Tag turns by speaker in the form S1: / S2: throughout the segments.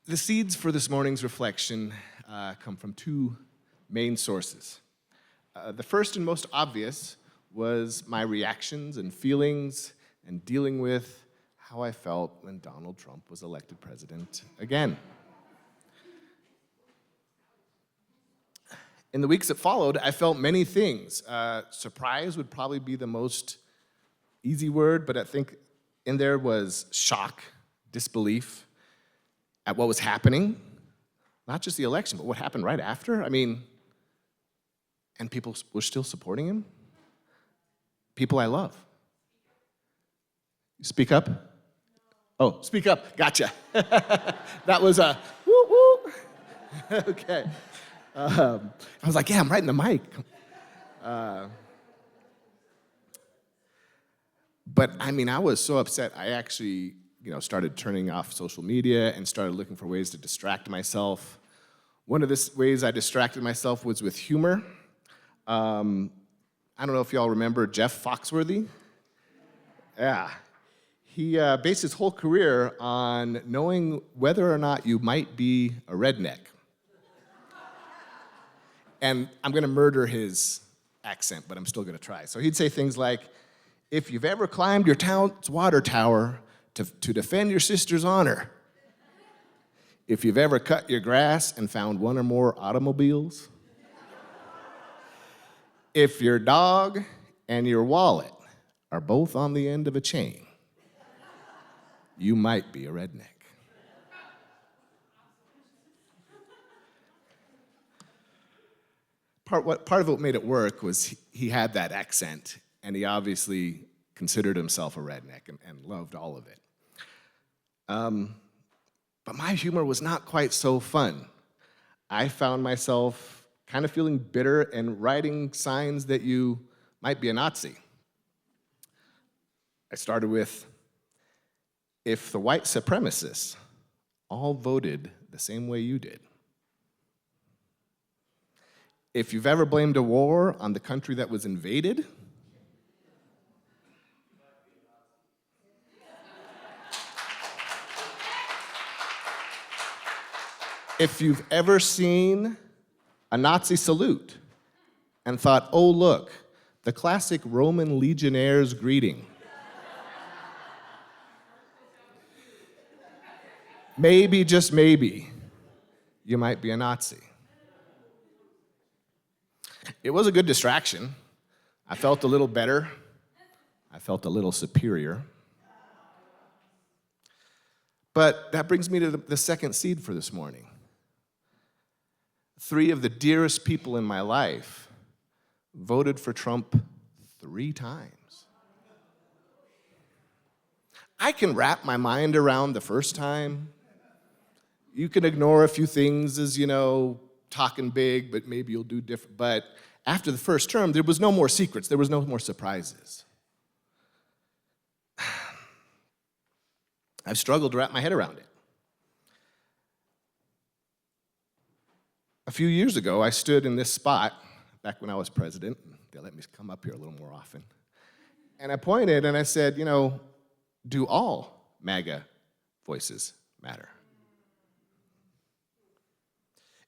S1: The seeds for this morning's reflection come from two main sources. The first and most obvious was my reactions and feelings and dealing with how I felt when Donald Trump was elected president again. In the weeks that followed, I felt many things. Surprise would probably be the most easy word, but I think in there was shock, disbelief at what was happening, not just the election, but what happened right after. And people were still supporting him. People I love. Speak up? Oh, speak up, gotcha. That was a woo woo. Okay. I was like, yeah, I'm right in the mic. But I was so upset, I actually started turning off social media and started looking for ways to distract myself. One of the ways I distracted myself was with humor. I don't know if y'all remember Jeff Foxworthy. Yeah. He based his whole career on knowing whether or not you might be a redneck. And I'm going to murder his accent, but I'm still going to try. So he'd say things like, if you've ever climbed your town's water tower to defend your sister's honor, if you've ever cut your grass and found one or more automobiles, if your dog and your wallet are both on the end of a chain, you might be a redneck. Part of what made it work was he had that accent, and he obviously considered himself a redneck and loved all of it. But my humor was not quite so fun. I found myself kind of feeling bitter and writing signs that you might be a Nazi. I started with, if the white supremacists all voted the same way you did, if you've ever blamed a war on the country that was invaded, if you've ever seen a Nazi salute and thought, oh, look, the classic Roman legionnaire's greeting, maybe, just maybe, you might be a Nazi. It was a good distraction. I felt a little better. I felt a little superior. But that brings me to the second seed for this morning. 3 of the dearest people in my life voted for Trump 3 times. I can wrap my mind around the first time. You can ignore a few things as, talking big, but maybe you'll do different. But after the first term, there was no more secrets. There was no more surprises. I've struggled to wrap my head around it. A few years ago, I stood in this spot, back when I was president. They let me come up here a little more often. And I pointed and I said, do all MAGA voices matter?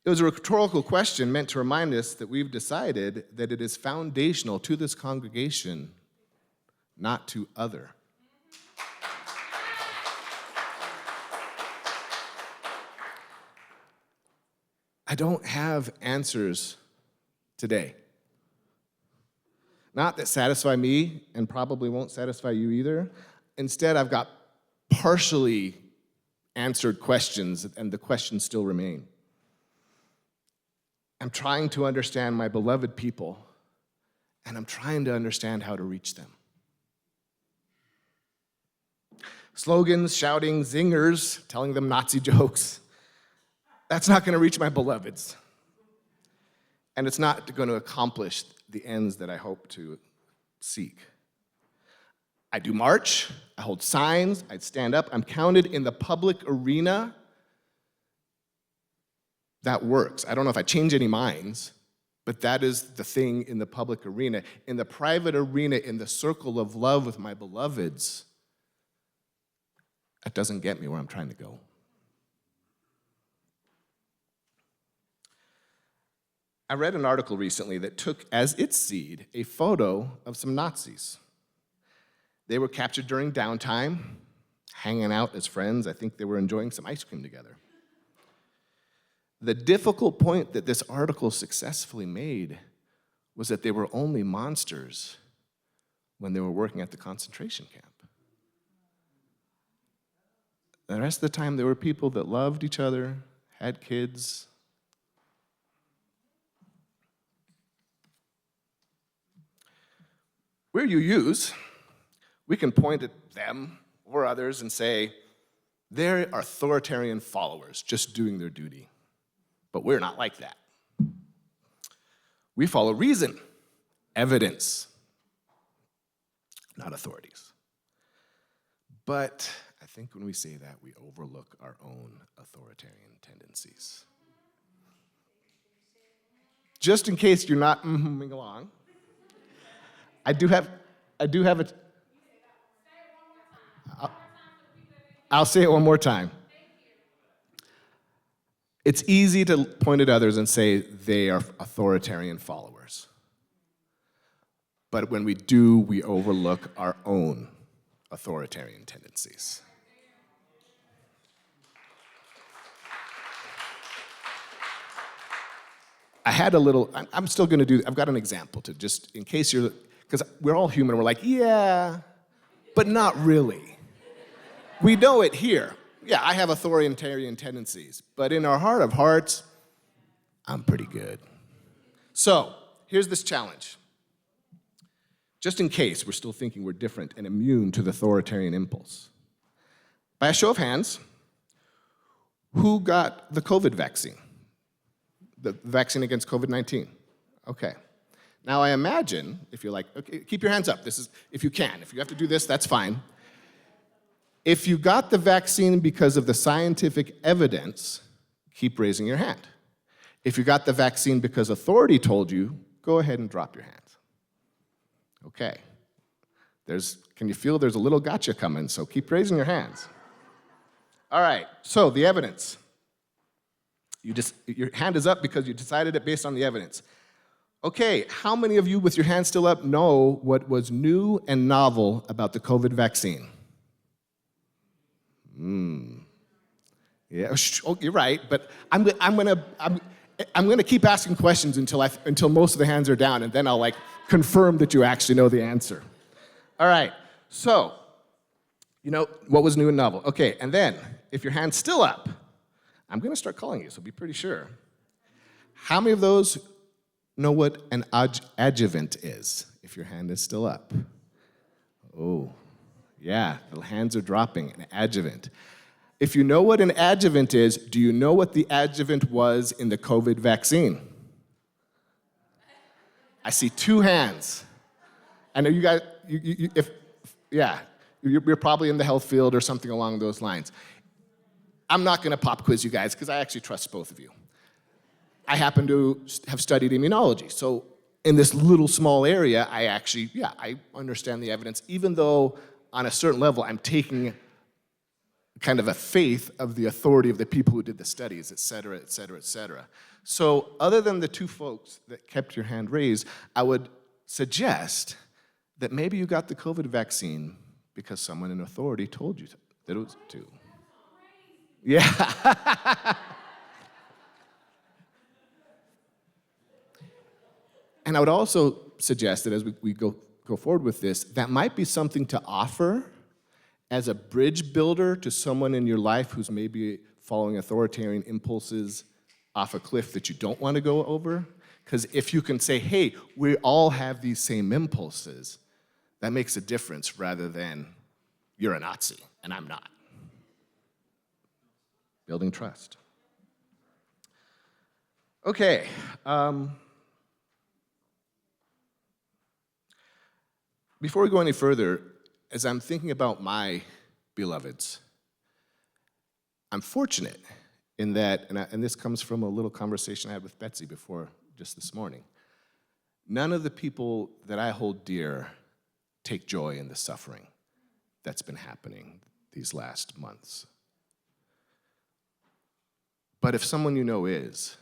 S1: It was a rhetorical question meant to remind us that we've decided that it is foundational to this congregation, not to other. I don't have answers today. Not that satisfy me and probably won't satisfy you either. Instead, I've got partially answered questions, and the questions still remain. I'm trying to understand my beloved people, and I'm trying to understand how to reach them. Slogans, shouting, zingers, telling them Nazi jokes, that's not going to reach my beloveds. And it's not going to accomplish the ends that I hope to seek. I do march, I hold signs, I stand up, I'm counted in the public arena. That works. I don't know if I change any minds, but that is the thing in the public arena. In the private arena, in the circle of love with my beloveds, that doesn't get me where I'm trying to go. I read an article recently that took as its seed a photo of some Nazis. They were captured during downtime, hanging out as friends. I think they were enjoying some ice cream together. The difficult point that this article successfully made was that they were only monsters when they were working at the concentration camp. The rest of the time, they were people that loved each other, had kids. Where you use, we can point at them or others and say, they're authoritarian followers just doing their duty. But we're not like that. We follow reason, evidence, not authorities. But I think when we say that, we overlook our own authoritarian tendencies. Just in case you're not moving along, I do have a. I'll say it one more time. It's easy to point at others and say they are authoritarian followers. But when we do, we overlook our own authoritarian tendencies. I had a little, I'm still going to do, I've got an example to just, in case you're, because we're all human, we're like, yeah, but not really. We know it here. Yeah, I have authoritarian tendencies, but in our heart of hearts, I'm pretty good. So, here's this challenge. Just in case we're still thinking we're different and immune to the authoritarian impulse. By a show of hands, who got the COVID vaccine? The vaccine against COVID-19? Okay. Now I imagine, if you're like, okay, keep your hands up. This is, if you can. If you have to do this, that's fine. If you got the vaccine because of the scientific evidence, keep raising your hand. If you got the vaccine because authority told you, go ahead and drop your hands. Okay. Can you feel there's a little gotcha coming, so keep raising your hands. All right, so the evidence. Your hand is up because you decided it based on the evidence. Okay, how many of you with your hand still up know what was new and novel about the COVID vaccine? Yeah, oh, you're right, but I'm gonna keep asking questions until most of the hands are down, and then I'll confirm that you actually know the answer. All right, so you know what was new and novel. Okay, and then if your hand's still up, I'm gonna start calling you, so be pretty sure. How many of those know what an adjuvant is? If your hand is still up. Oh. Yeah, the hands are dropping, an adjuvant. If you know what an adjuvant is, do you know what the adjuvant was in the COVID vaccine? I see 2 hands. I know you guys, you're probably in the health field or something along those lines. I'm not gonna pop quiz you guys because I actually trust both of you. I happen to have studied immunology, so in this little small area, I understand the evidence, even though on a certain level, I'm taking kind of a faith of the authority of the people who did the studies, et cetera, et cetera, et cetera. So other than the 2 folks that kept your hand raised, I would suggest that maybe you got the COVID vaccine because someone in authority told you that it was to. Yeah. And I would also suggest that as we go forward with this, that might be something to offer as a bridge builder to someone in your life who's maybe following authoritarian impulses off a cliff that you don't want to go over. Because if you can say, hey, we all have these same impulses, that makes a difference rather than you're a Nazi and I'm not. Building trust. Okay. Before we go any further, as I'm thinking about my beloveds, I'm fortunate in that, and this comes from a little conversation I had with Betsy before just this morning, none of the people that I hold dear take joy in the suffering that's been happening these last months. But if someone you know is,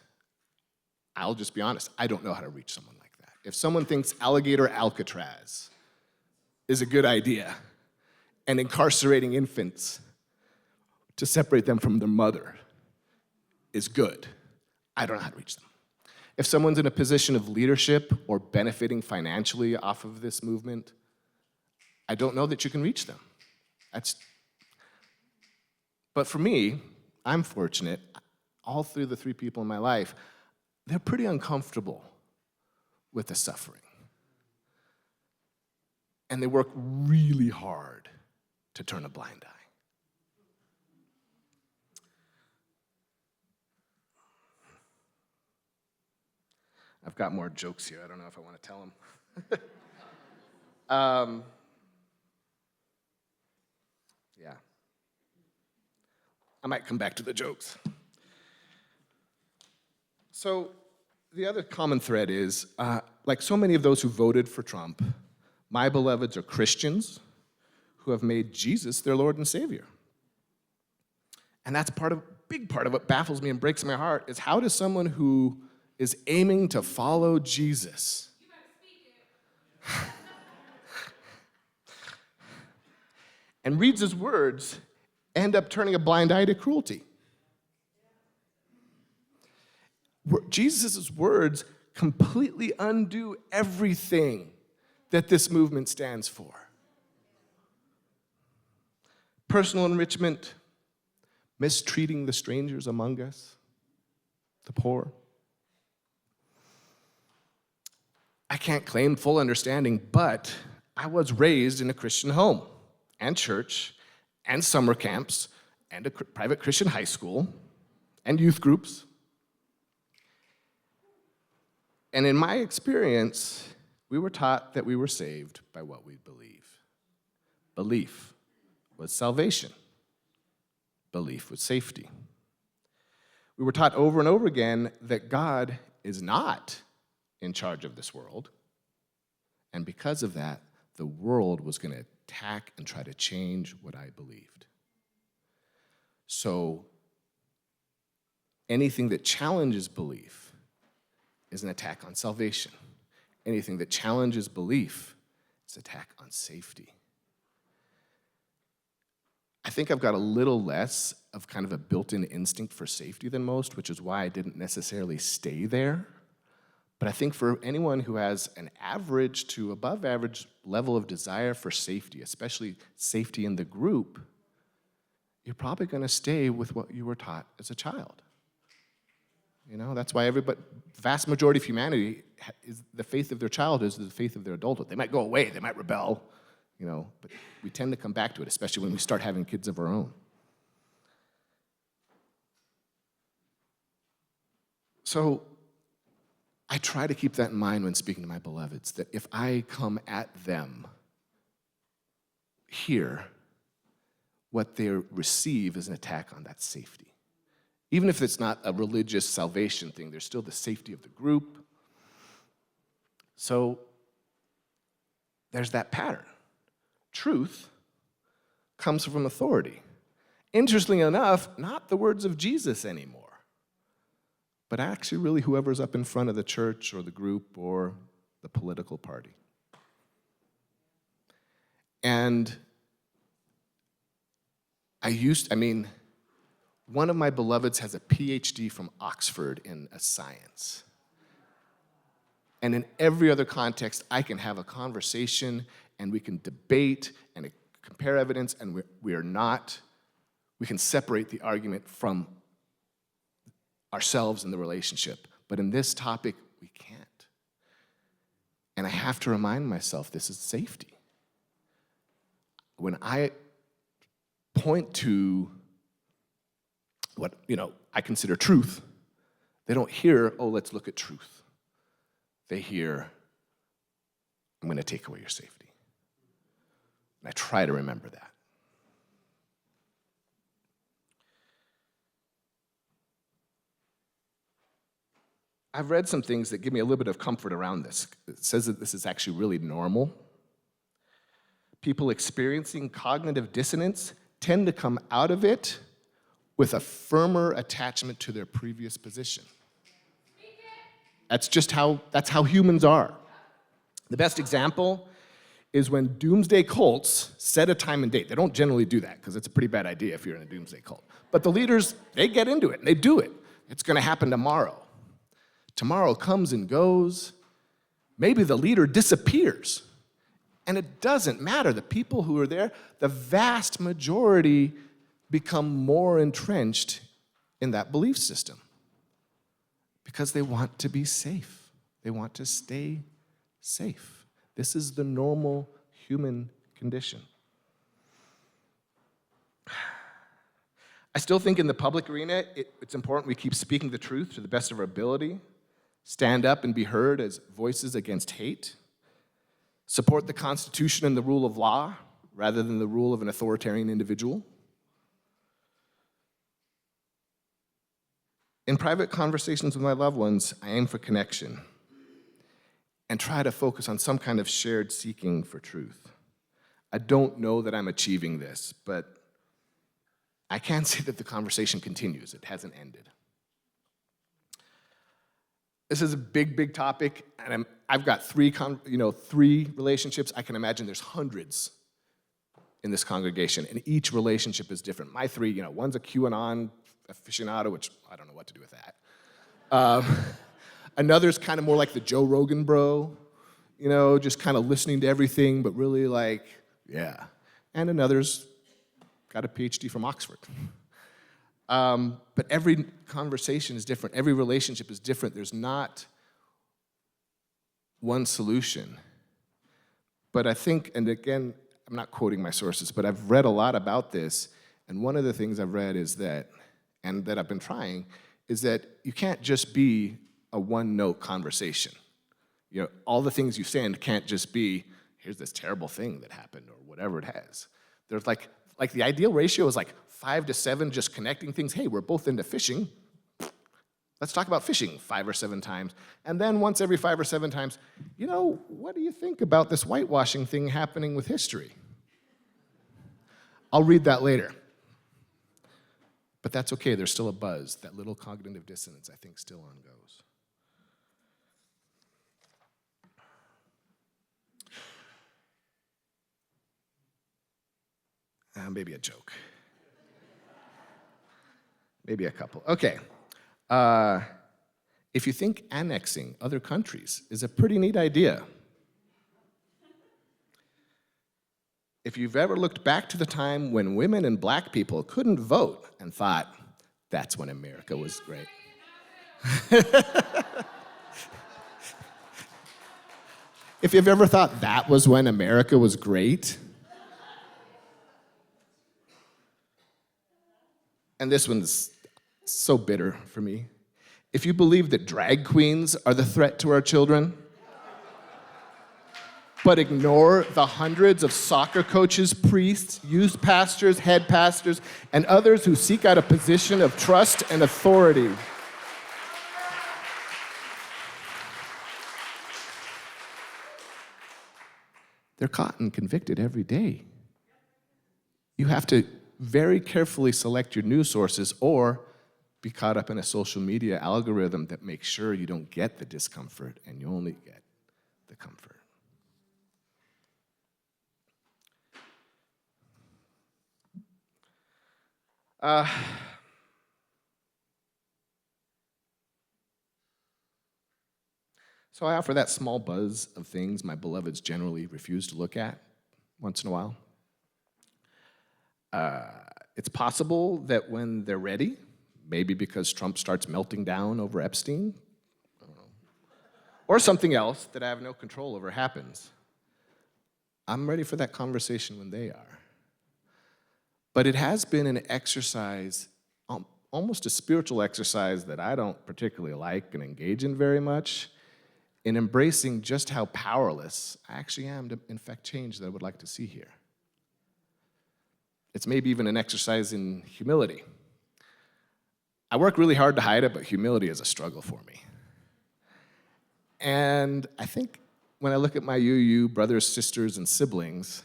S1: I'll just be honest, I don't know how to reach someone like that. If someone thinks alligator Alcatraz is a good idea and incarcerating infants to separate them from their mother is good, I don't know how to reach them. If someone's in a position of leadership or benefiting financially off of this movement, I don't know that you can reach them. But for me, I'm fortunate, all through the 3 people in my life, they're pretty uncomfortable with the suffering. And they work really hard to turn a blind eye. I've got more jokes here. I don't know if I want to tell them. Yeah. I might come back to the jokes. So the other common thread is, like so many of those who voted for Trump, my beloveds are Christians who have made Jesus their Lord and Savior. And that's big part of what baffles me and breaks my heart is how does someone who is aiming to follow Jesus and reads his words end up turning a blind eye to cruelty? Jesus' words completely undo everything that this movement stands for. Personal enrichment, mistreating the strangers among us, the poor. I can't claim full understanding, but I was raised in a Christian home and church and summer camps and a private Christian high school and youth groups. And in my experience, we were taught that we were saved by what we believe. Belief was salvation. Belief was safety. We were taught over and over again that God is not in charge of this world, and because of that, the world was going to attack and try to change what I believed. So anything that challenges belief is an attack on salvation. Anything that challenges belief is an attack on safety. I think I've got a little less of kind of a built-in instinct for safety than most, which is why I didn't necessarily stay there. But I think for anyone who has an average to above average level of desire for safety, especially safety in the group, you're probably going to stay with what you were taught as a child. You know, that's why the vast majority of humanity, is the faith of their childhood is the faith of their adulthood. They might go away, they might rebel, you know, but we tend to come back to it, especially when we start having kids of our own. So I try to keep that in mind when speaking to my beloveds, that if I come at them here, what they receive is an attack on that safety. Even if it's not a religious salvation thing, there's still the safety of the group. So there's that pattern. Truth comes from authority. Interestingly enough, not the words of Jesus anymore, but actually really whoever's up in front of the church or the group or the political party. And one of my beloveds has a PhD from Oxford in a science. And in every other context, I can have a conversation and we can debate and compare evidence, and we can separate the argument from ourselves in the relationship. But in this topic, we can't. And I have to remind myself this is safety. When I point to what I consider truth, they don't hear, oh, let's look at truth. They hear, I'm going to take away your safety. And I try to remember that. I've read some things that give me a little bit of comfort around this. It says that this is actually really normal. People experiencing cognitive dissonance tend to come out of it with a firmer attachment to their previous position. That's how humans are. The best example is when doomsday cults set a time and date. They don't generally do that because it's a pretty bad idea if you're in a doomsday cult. But the leaders, they get into it and they do it. It's going to happen tomorrow. Tomorrow comes and goes. Maybe the leader disappears. And it doesn't matter. The people who are there, the vast majority become more entrenched in that belief system because they want to be safe. They want to stay safe. This is the normal human condition. I still think in the public arena, it's important we keep speaking the truth to the best of our ability, stand up and be heard as voices against hate, support the Constitution and the rule of law rather than the rule of an authoritarian individual. In private conversations with my loved ones, I aim for connection and try to focus on some kind of shared seeking for truth. I don't know that I'm achieving this, but I can say that the conversation continues. It hasn't ended. This is a big, big topic, and I've got three relationships. I can imagine there's hundreds in this congregation, and each relationship is different. My three, one's a QAnon aficionado, which I don't know what to do with that. Another's kind of more like the Joe Rogan bro, just kind of listening to everything, but really yeah. And another's got a PhD from Oxford. But every conversation is different. Every relationship is different. There's not one solution. But I think, and again, I'm not quoting my sources, but I've read a lot about this, and one of the things I've read is that, and that I've been trying, is that you can't just be a one-note conversation. All the things you send can't just be, here's this terrible thing that happened, or whatever it has. There's like the ideal ratio is 5 to 7, just connecting things. Hey, we're both into fishing. Let's talk about fishing 5 or 7 times. And then once every 5 or 7 times, what do you think about this whitewashing thing happening with history? I'll read that later. But that's okay, there's still a buzz. That little cognitive dissonance, I think, still on goes. Maybe a joke. Maybe a couple. Okay. If you think annexing other countries is a pretty neat idea, if you've ever looked back to the time when women and black people couldn't vote and thought, that's when America was great. If you've ever thought that was when America was great, and this one's so bitter for me. If you believe that drag queens are the threat to our children, but ignore the hundreds of soccer coaches, priests, youth pastors, head pastors, and others who seek out a position of trust and authority, they're caught and convicted every day. You have to very carefully select your news sources or be caught up in a social media algorithm that makes sure you don't get the discomfort and you only get the comfort. So I offer that small buzz of things my beloveds generally refuse to look at once in a while. It's possible that when they're ready, maybe because Trump starts melting down over Epstein, I don't know, or something else that I have no control over happens, I'm ready for that conversation when they are. But it has been an exercise, almost a spiritual exercise that I don't particularly like and engage in very much, in embracing just how powerless I actually am to effect change that I would like to see here. It's maybe even an exercise in humility. I work really hard to hide it, but humility is a struggle for me. And I think when I look at my UU brothers, sisters, and siblings,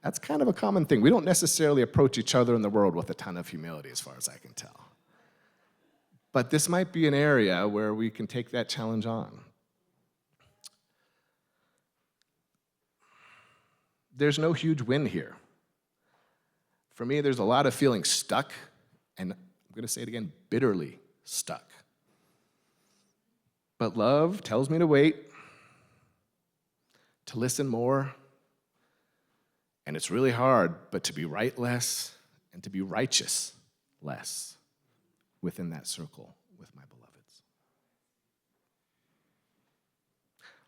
S1: that's kind of a common thing. We don't necessarily approach each other in the world with a ton of humility, as far as I can tell. But this might be an area where we can take that challenge on. There's no huge win here. For me, there's a lot of feeling stuck, and I'm going to say it again, bitterly stuck. But love tells me to wait, to listen more, and it's really hard, but to be right less and to be righteous less within that circle with my beloveds.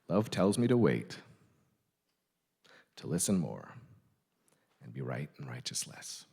S1: Love tells me to wait, to listen more, and be right and righteous less.